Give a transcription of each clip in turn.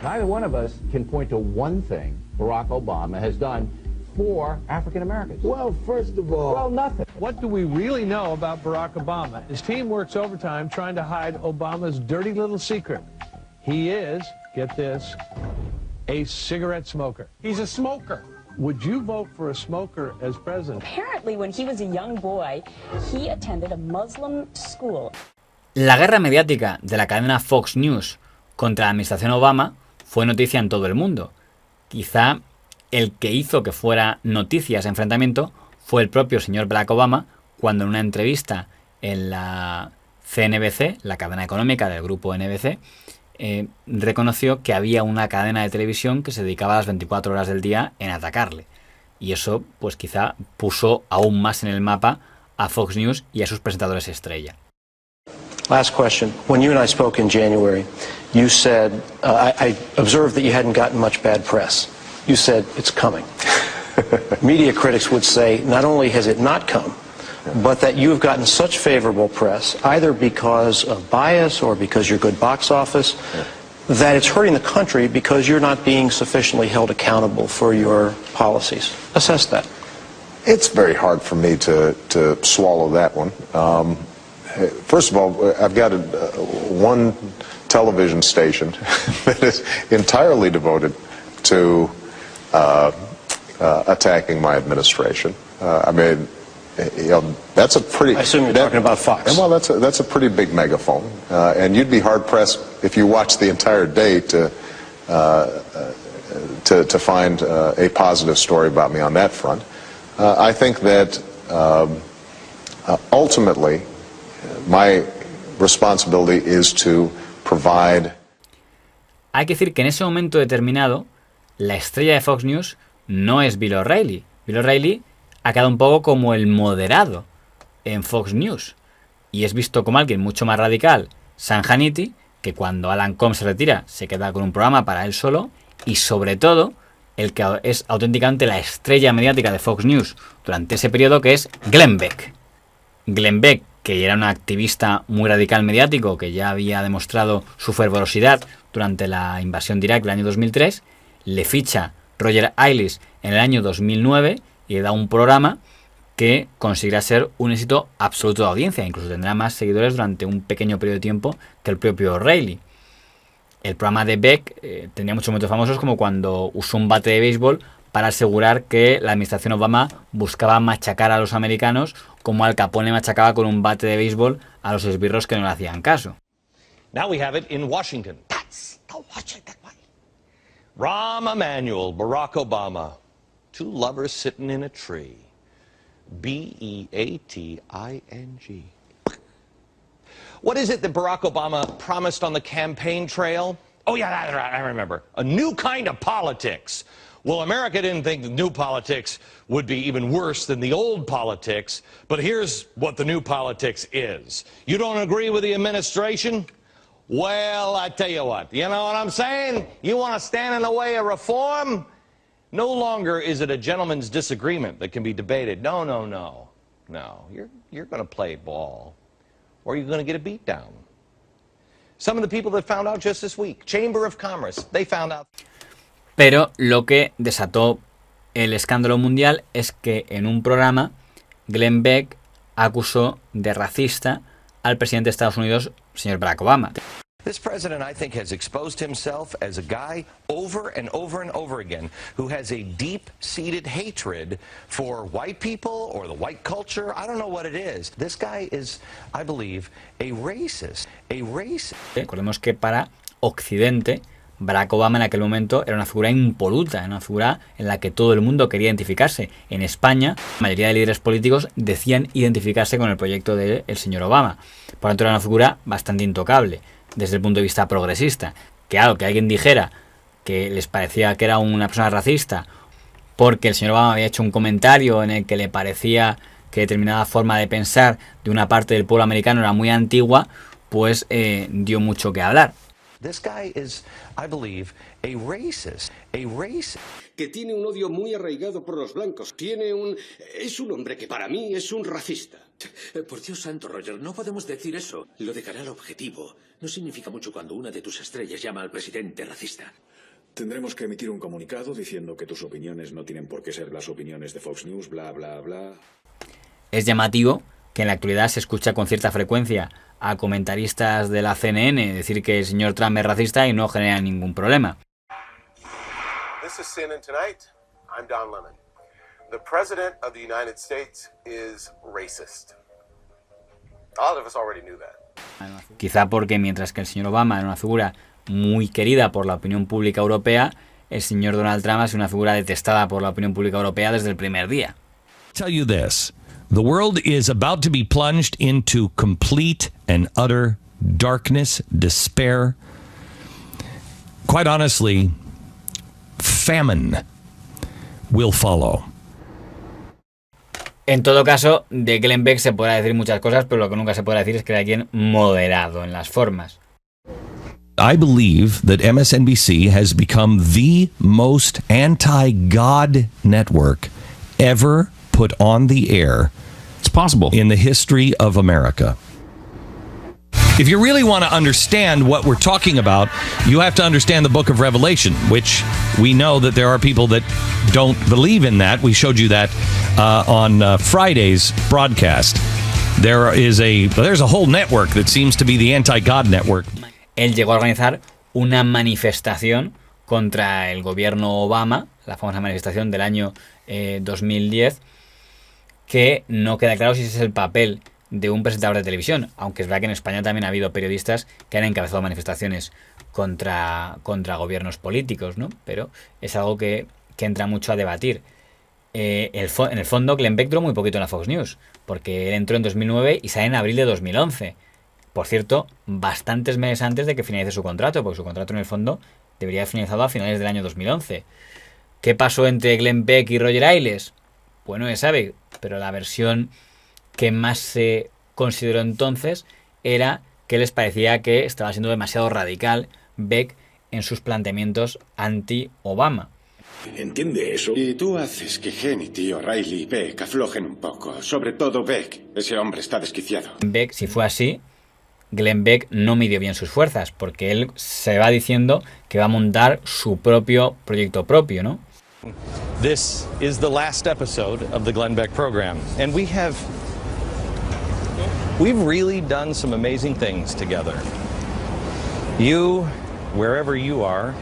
Neither one of us can point to one thing Barack Obama has done for African Americans. Well, first of all... Well, nothing. What do we really know about Barack Obama? His team works overtime trying to hide Obama's dirty little secret. He is, get this, a cigarette smoker. He's a smoker. Would you vote for a smoker as president? Apparently, when he was a young boy, he attended a Muslim school. La guerra mediática de la cadena Fox News contra la administración Obama fue noticia en todo el mundo. Quizá el que hizo que fuera noticia ese enfrentamiento fue el propio señor Barack Obama cuando en una entrevista en la CNBC, la cadena económica del grupo NBC, reconoció que había una cadena de televisión que se dedicaba las 24 horas del día en atacarle. Y eso pues quizá puso aún más en el mapa a Fox News y a sus presentadores estrella. Last question. When you and I spoke in January, you said, I observed that you hadn't gotten much bad press. You said, it's coming. Media critics would say, not only has it not come, but that you've gotten such favorable press, either because of bias or because you're good box office, that it's hurting the country because you're not being sufficiently held accountable for your policies. Assess that. It's very hard for me to swallow that one. First of all, I've got one television station that is entirely devoted to attacking my administration. I mean, you know, that's a pretty... I assume you're talking about Fox. Well, that's a pretty big megaphone, and you'd be hard-pressed if you watched the entire day to find a positive story about me on that front. I think that ultimately my responsibility is to provide... Hay que decir que en ese momento determinado la estrella de Fox News no es Bill O'Reilly. Bill O'Reilly ha quedado un poco como el moderado en Fox News y es visto como alguien mucho más radical, Sam Hannity, que cuando Alan Colmes se retira se queda con un programa para él solo, y sobre todo el que es auténticamente la estrella mediática de Fox News durante ese periodo, que es Glenn Beck. Glenn Beck, que era un activista muy radical mediático, que ya había demostrado su fervorosidad durante la invasión de Irak del año 2003, le ficha Roger Ailes en el año 2009 y le da un programa que conseguirá ser un éxito absoluto de audiencia. Incluso tendrá más seguidores durante un pequeño periodo de tiempo que el propio O'Reilly. El programa de Beck tenía muchos momentos famosos, como cuando usó un bate de béisbol para asegurar que la administración Obama buscaba machacar a los americanos como Al Capone machacaba con un bate de béisbol a los esbirros que no le hacían caso. Now we have it in Washington. That's the Washington way. Rahm Emanuel, Barack Obama, two lovers sitting in a tree. Beating. What is it that Barack Obama promised on the campaign trail? Oh yeah, that's right, I remember. A new kind of politics. Well, America didn't think the new politics would be even worse than the old politics, but here's what the new politics is. You don't agree with the administration? Well, I tell you what, you know what I'm saying? You want to stand in the way of reform? No longer is it a gentleman's disagreement that can be debated. No. You're going to play ball, or you're going to get a beat down. Some of the people that found out just this week, Chamber of Commerce, they found out. Pero lo que desató el escándalo mundial es que en un programa Glenn Beck acusó de racista al presidente de Estados Unidos, señor Barack Obama. This president, I think, has exposed himself as a guy over and over again who has a deep-seated hatred for white people or the white culture. I don't know what it is. This guy is, I believe, a racist. Recordemos que para Occidente, Barack Obama en aquel momento era una figura impoluta, una figura en la que todo el mundo quería identificarse. En España, la mayoría de líderes políticos decían identificarse con el proyecto del señor Obama. Por lo tanto, era una figura bastante intocable desde el punto de vista progresista. Que algo que alguien dijera que les parecía que era una persona racista porque el señor Obama había hecho un comentario en el que le parecía que determinada forma de pensar de una parte del pueblo americano era muy antigua, pues dio mucho que hablar. This guy is, I believe, a racist. Que tiene un odio muy arraigado por los blancos. Es un hombre que para mí es un racista. Por Dios santo, Roger, no podemos decir eso. Lo de canal objetivo no significa mucho cuando una de tus estrellas llama al presidente racista. Tendremos que emitir un comunicado diciendo que tus opiniones no tienen por qué ser las opiniones de Fox News, bla, bla, bla. Es llamativo que en la actualidad se escucha con cierta frecuencia a comentaristas de la CNN decir que el señor Trump es racista y no genera ningún problema. This is CNN Tonight. I'm Don Lemon. The President of the United States is racist. All of us already knew that. Quizá porque mientras que el señor Obama era una figura muy querida por la opinión pública europea, el señor Donald Trump es una figura detestada por la opinión pública europea desde el primer día. Tell you this, the world is about to be plunged into complete and utter darkness, despair. Quite honestly, famine will follow. En todo caso, de Glenn Beck se podrá decir muchas cosas, pero lo que nunca se podrá decir es que era alguien moderado en las formas. I believe that MSNBC has become the most anti-God network ever put on the air. It's possible. In the history of America. If you really want to understand what we're talking about, you have to understand the book of Revelation, which we know that there are people that don't believe in that. We showed you that on Friday's broadcast. There's a whole network that seems to be the anti-God network. Él llegó a organizar una manifestación contra el gobierno Obama, la famosa manifestación del año 2010, que no queda claro si ese es el papel de un presentador de televisión, aunque es verdad que en España también ha habido periodistas que han encabezado manifestaciones contra gobiernos políticos, ¿no? Pero es algo que entra mucho a debatir. En el fondo, Glenn Beck duró muy poquito en la Fox News, porque él entró en 2009 y sale en abril de 2011. Por cierto, bastantes meses antes de que finalice su contrato, porque su contrato en el fondo debería haber finalizado a finales del año 2011. ¿Qué pasó entre Glenn Beck y Roger Ailes? Pues no se sabe, pero la versión que más se consideró entonces era que les parecía que estaba siendo demasiado radical Beck en sus planteamientos anti-Obama. ¿Entiende eso? Y tú haces que Hannity, O'Reilly y Beck aflojen un poco. Sobre todo Beck. Ese hombre está desquiciado. Beck, si fue así, Glenn Beck no midió bien sus fuerzas, porque él se va diciendo que va a montar su propio proyecto propio, ¿no? This is the last episode of the Glenn Beck program, and we've really done some amazing things together. You, wherever you are,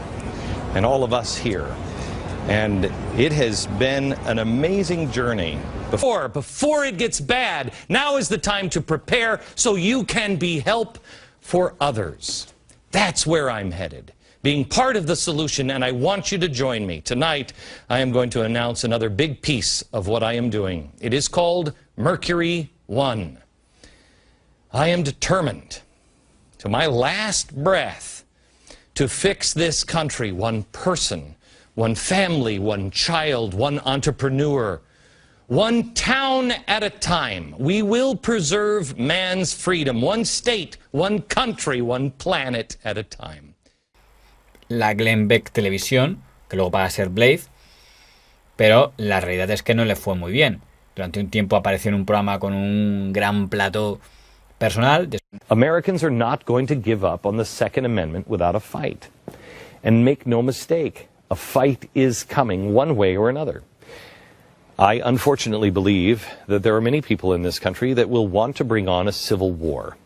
and all of us here. And it has been an amazing journey. Before it gets bad, now is the time to prepare so you can be help for others. That's where I'm headed, being part of the solution, and I want you to join me. Tonight, I am going to announce another big piece of what I am doing. It is called Mercury One. I am determined, to my last breath, to fix this country one person, one family, one child, one entrepreneur, one town at a time. We will preserve man's freedom, one state, one country, one planet at a time. La Glenn Beck Televisión, que luego va a ser Blade, pero la realidad es que no le fue muy bien. Durante un tiempo apareció en un programa con un gran plató personal. Americans are not going to give up on the Second Amendment without a fight. And make no mistake, a fight is coming one way or another. I unfortunately believe that there are many people in this country that will want to bring on a civil war.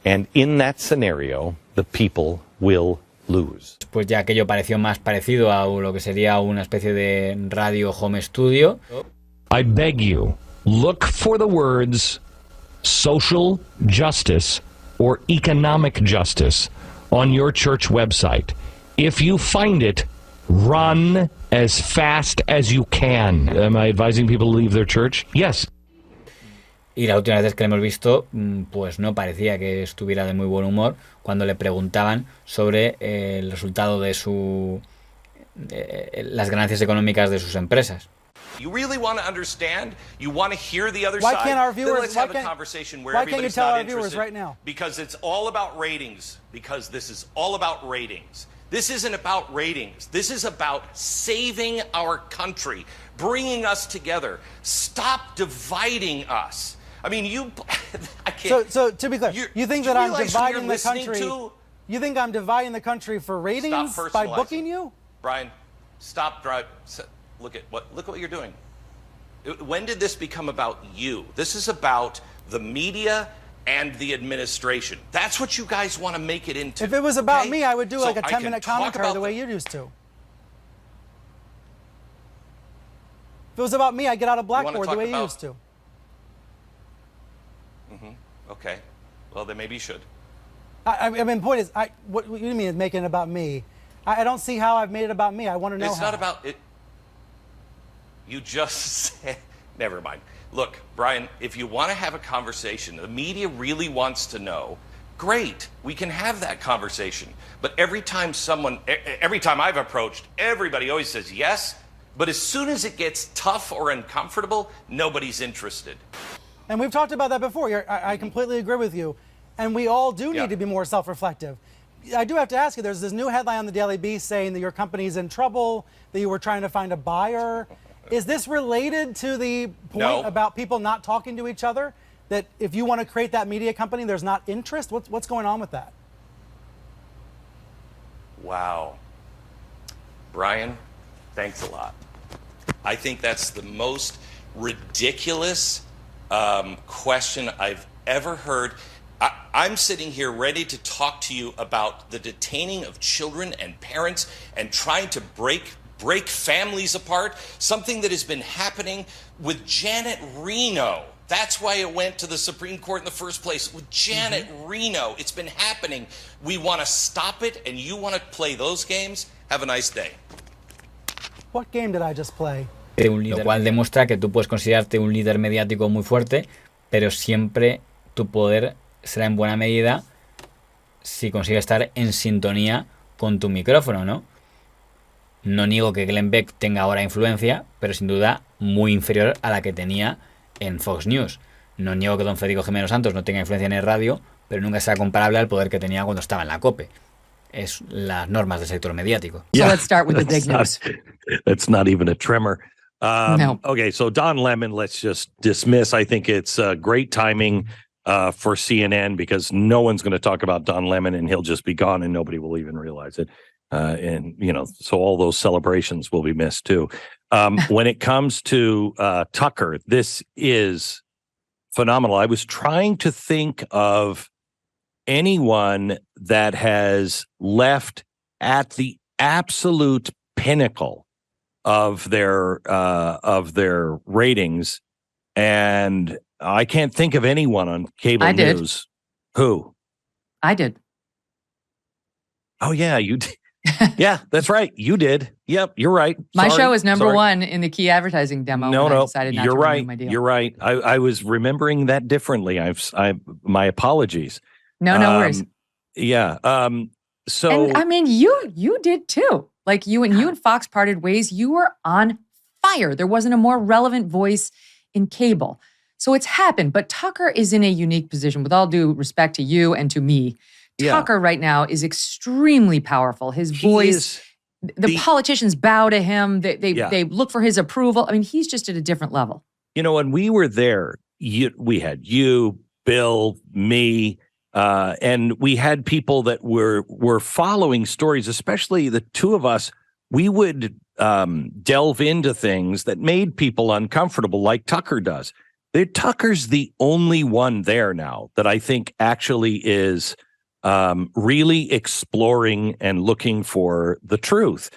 And in that scenario, the people will lose. Pues ya aquello pareció más parecido a lo que sería una especie de radio home studio. I beg you, look for the words social justice or economic justice on your church website. If you find it, run as fast as you can. Am I advising people to leave their church? Yes. Y las últimas veces que le hemos visto, pues no parecía que estuviera de muy buen humor cuando le preguntaban sobre el resultado de las ganancias económicas de sus empresas. You really want to understand? You want to hear the other why side? Can't our viewers, then let's have a conversation where everybody's not interested. Why can't you tell our viewers right now? Because it's all about ratings. Because this is all about ratings. This isn't about ratings. This is about saving our country, bringing us together. Stop dividing us. I mean, I can't. So to be clear, you think that I'm dividing the country? You think I'm dividing the country for ratings by booking you? Brian, stop driving. Look at what you're doing. When did this become about you? This is about the media and the administration. That's what you guys want to make it into. If it was about me, I would do like a 10-minute commentary the way you used to. If it was about me, I'd get out a blackboard the way you used to. Okay. Well, then maybe you should. I mean, the point is, what do you mean is making it about me? I don't see how I've made it about me. I want to know how. It's not about it. You just said, never mind. Look, Brian, if you want to have a conversation, the media really wants to know, great, we can have that conversation. But every time I've approached, everybody always says yes. But as soon as it gets tough or uncomfortable, nobody's interested. And we've talked about that before. I completely agree with you. And we all do need to be more self-reflective. I do have to ask you, there's this new headline on the Daily Beast saying that your company's in trouble, that you were trying to find a buyer. Is this related to the point about people not talking to each other? That if you want to create that media company, there's not interest? What's going on with that? Wow. Brian, thanks a lot. I think that's the most ridiculous question I've ever heard. I'm sitting here ready to talk to you about the detaining of children and parents and trying to break families apart, something that has been happening with Janet Reno. That's why it went to the Supreme Court in the first place. With Janet Reno, it's been happening. We want to stop it, and you want to play those games? Have a nice day. What game did I just play? Lo cual demuestra que tú puedes considerarte un líder mediático muy fuerte, pero siempre tu poder será en buena medida si consigues estar en sintonía con tu micrófono, ¿no? No niego que Glenn Beck tenga ahora influencia, pero sin duda muy inferior a la que tenía en Fox News. No niego que don Federico Jiménez Santos no tenga influencia en el radio, pero nunca será comparable al poder que tenía cuando estaba en la COPE. Es las normas del sector mediático. So let's start with the big news. That's not even a tremor. No. Okay, so Don Lemon, let's just dismiss. I think it's great timing for CNN because no one's going to talk about Don Lemon and he'll just be gone and nobody will even realize it. And, you know, so all those celebrations will be missed too. When it comes to Tucker, this is phenomenal. I was trying to think of anyone that has left at the absolute pinnacle of their ratings, and I can't think of anyone on cable news. Who? I did. Oh yeah, you did. Yeah, that's right. You did. Yep, you're right. My show is number one in the key advertising demo. No, I decided not you're to right. renew my deal. You're right. I was remembering that differently. My apologies. No worries. Yeah. So, and I mean, you did too. Like you and Fox parted ways. You were on fire. There wasn't a more relevant voice in cable. So it's happened. But Tucker is in a unique position. With all due respect to you and to me, Tucker right now is extremely powerful. His voice, the politicians bow to him. They look for his approval. I mean, he's just at a different level. You know, when we were there, we had you, Bill, me, and we had people that were following stories, especially the two of us. We would delve into things that made people uncomfortable, like Tucker does. Tucker's the only one there now that I think actually is really exploring and looking for the truth.